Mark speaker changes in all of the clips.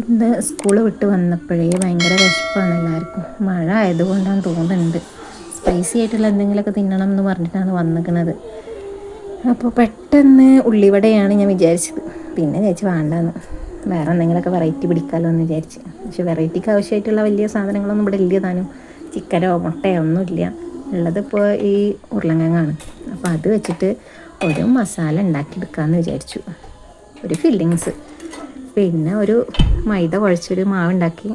Speaker 1: ഇന്ന് സ്കൂൾ വിട്ട് വന്നപ്പോഴേ ഭയങ്കര വിശപ്പാണ് എല്ലാവർക്കും. മഴ ആയതുകൊണ്ടാണ് തോന്നുന്നുണ്ട്. സ്പൈസി ആയിട്ടുള്ള എന്തെങ്കിലുമൊക്കെ തിന്നണം എന്ന് പറഞ്ഞിട്ടാണ് വന്നിരിക്കുന്നത്. അപ്പോൾ പെട്ടെന്ന് ഉള്ളിവടയാണ് ഞാൻ വിചാരിച്ചത്. പിന്നെ വിചാരിച്ച് വേണ്ടാന്ന്, വേറെ എന്തെങ്കിലുമൊക്കെ വെറൈറ്റി പിടിക്കാമല്ലോ എന്ന് വിചാരിച്ച്. പക്ഷെ വെറൈറ്റിക്ക് ആവശ്യമായിട്ടുള്ള വലിയ സാധനങ്ങളൊന്നും ഇവിടെ ഇല്ല താനും. ചിക്കനോ മുട്ടയോ ഒന്നുമില്ല. ഉള്ളതിപ്പോൾ ഈ ഉരുളങ്കിഴങ്ങാണ്. അപ്പോൾ അത് വെച്ചിട്ട് ഒരു മസാല ഉണ്ടാക്കിയെടുക്കാമെന്ന് വിചാരിച്ചു. ഒരു ഫില്ലിങ്സ്, പിന്നെ ഒരു മൈദ കുഴച്ചൊരു മാവുണ്ടാക്കി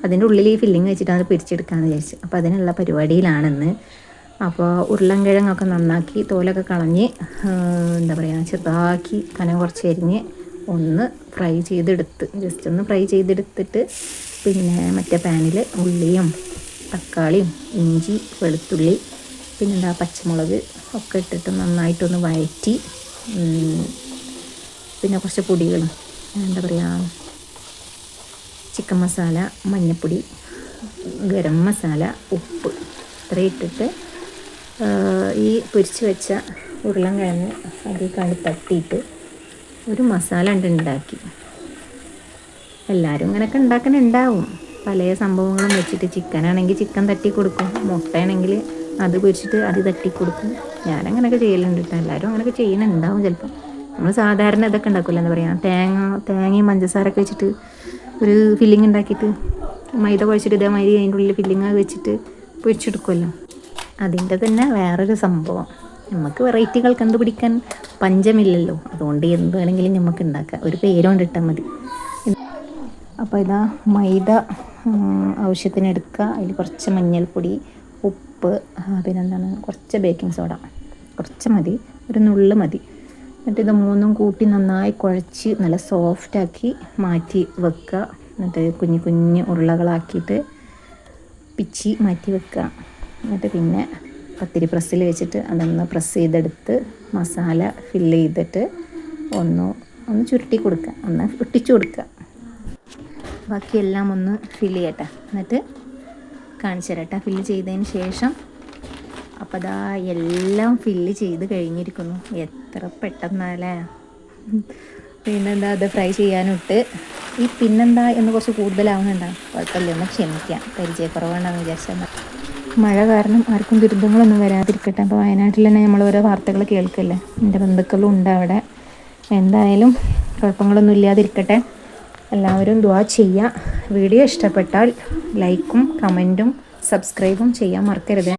Speaker 1: അതിൻ്റെ ഉള്ളിൽ ഈ ഫില്ലിങ് വെച്ചിട്ട് അത് പിരിച്ചെടുക്കാമെന്ന് വിചാരിച്ചു. അപ്പോൾ അതിനുള്ള പരിപാടിയിലാണെന്ന്. അപ്പോൾ ഉരുളൻകിഴങ്ങൊക്കെ നന്നാക്കി തോലൊക്കെ കളഞ്ഞ് എന്താ പറയുക, ചെറുതാക്കി കനം കുറച്ച് അരിഞ്ഞ് ഒന്ന് ഫ്രൈ ചെയ്തെടുത്ത്, ജസ്റ്റ് ഒന്ന് ഫ്രൈ ചെയ്തെടുത്തിട്ട് പിന്നെ മറ്റേ പാനിൽ ഉള്ളിയും തക്കാളിയും ഇഞ്ചി വെളുത്തുള്ളി പിന്നെന്താ പച്ചമുളക് ഒക്കെ ഇട്ടിട്ട് നന്നായിട്ടൊന്ന് വഴറ്റി, പിന്നെ കുറച്ച് പൊടികൾ, എന്താ പറയുക, ചിക്കൻ മസാല, മഞ്ഞൾപ്പൊടി, ഗരം മസാല, ഉപ്പ് ഇത്രയും ഇട്ടിട്ട് ഈ പൊരിച്ച് വെച്ച ഉരുളൻകിഴങ്ങ് അതിൽ കണ്ട് തട്ടിയിട്ട് ഒരു മസാല ഉണ്ടാക്കി. എല്ലാവരും ഇങ്ങനെയൊക്കെ ഉണ്ടാക്കുന്നുണ്ടാവും പല സംഭവങ്ങളും വെച്ചിട്ട്. ചിക്കനാണെങ്കിൽ ചിക്കൻ തട്ടി കൊടുക്കും, മുട്ടയാണെങ്കിൽ അത് പൊരിച്ചിട്ട് അത് തട്ടി കൊടുക്കും. ഞാനങ്ങനെയൊക്കെ ചെയ്യലുണ്ട് കേട്ടോ. എല്ലാവരും അങ്ങനെയൊക്കെ ചെയ്യുന്നുണ്ടാവും ചിലപ്പോൾ. നമ്മൾ സാധാരണ ഇതൊക്കെ ഉണ്ടാക്കില്ല, എന്താ പറയുക, തേങ്ങയും പഞ്ചസാരൊക്കെ വെച്ചിട്ട് ഒരു ഫില്ലിങ് ഉണ്ടാക്കിയിട്ട് മൈദ കുഴച്ചിട്ട് ഇതേമാതിരി അതിൻ്റെ ഉള്ളിൽ ഫില്ലിങ് വെച്ചിട്ട് പൊരിച്ചെടുക്കുമല്ലോ. അതിൻ്റെ തന്നെ വേറൊരു സംഭവം. നമുക്ക് വെറൈറ്റികൾ കണ്ടുപിടിക്കാൻ പഞ്ചമില്ലല്ലോ, അതുകൊണ്ട് എന്ത് വേണമെങ്കിലും നമുക്ക് ഉണ്ടാക്കാം, ഒരു പേരുകൊണ്ട് ഇട്ടാൽ മതി. അപ്പോൾ ഇതാ മൈദ ആവശ്യത്തിന് എടുക്കുക. അതിൽ കുറച്ച് മഞ്ഞൾപ്പൊടി, ഉപ്പ്, പിന്നെന്താണ് കുറച്ച് ബേക്കിംഗ് സോഡ, കുറച്ച് മതി, ഒരു നുള്ള് മതി. എന്നിട്ട് ഇത് മൂന്നും കൂട്ടി നന്നായി കുഴച്ച് നല്ല സോഫ്റ്റാക്കി മാറ്റി വെക്കുക. എന്നിട്ട് കുഞ്ഞു കുഞ്ഞ് ഉരുളകളാക്കിയിട്ട് പിച്ചി മാറ്റി വെക്കുക. എന്നിട്ട് പിന്നെ പത്തിരി പ്രസ്സിൽ വെച്ചിട്ട് അതൊന്ന് പ്രസ് ചെയ്തെടുത്ത് മസാല ഫില്ല് ചെയ്തിട്ട് ഒന്ന് ചുരുട്ടി കൊടുക്കുക, ഒന്ന് ഒട്ടിച്ചു കൊടുക്കുക. ബാക്കിയെല്ലാം ഒന്ന് ഫില്ല് ചെയ്യട്ടെ, എന്നിട്ട് കാണിച്ചു തരട്ടെ ഫില്ല് ചെയ്തതിന് ശേഷം. അപ്പോൾ അതാ എല്ലാം ഫില്ല് ചെയ്ത് കഴിഞ്ഞിരിക്കുന്നു. എത്ര പെട്ടെന്നല്ലേ. പിന്നെന്താ അത് ഫ്രൈ ചെയ്യാനിട്ട് ഈ പിന്നെന്താ എന്ന് കുറച്ച് കൂടുതലാവുന്നുണ്ടാകും. കുഴപ്പമില്ല, ഒന്ന് ക്ഷമിക്കാം, പരിചയക്കുറവുണ്ടാകുമെന്ന് വിചാരിച്ചാൽ. മഴ കാരണം ആർക്കും ദുരിതങ്ങളൊന്നും വരാതിരിക്കട്ടെ. അപ്പോൾ വയനാട്ടിൽ തന്നെ നമ്മൾ ഓരോ വാർത്തകൾ കേൾക്കല്ലേ, എൻ്റെ ബന്ധുക്കളും ഉണ്ട് അവിടെ. എന്തായാലും കുഴപ്പങ്ങളൊന്നും ഇല്ലാതിരിക്കട്ടെ. എല്ലാവരും ദുആ ചെയ്യുക. വീഡിയോ ഇഷ്ടപ്പെട്ടാൽ ലൈക്കും കമൻറ്റും സബ്സ്ക്രൈബും ചെയ്യാൻ മറക്കരുത്.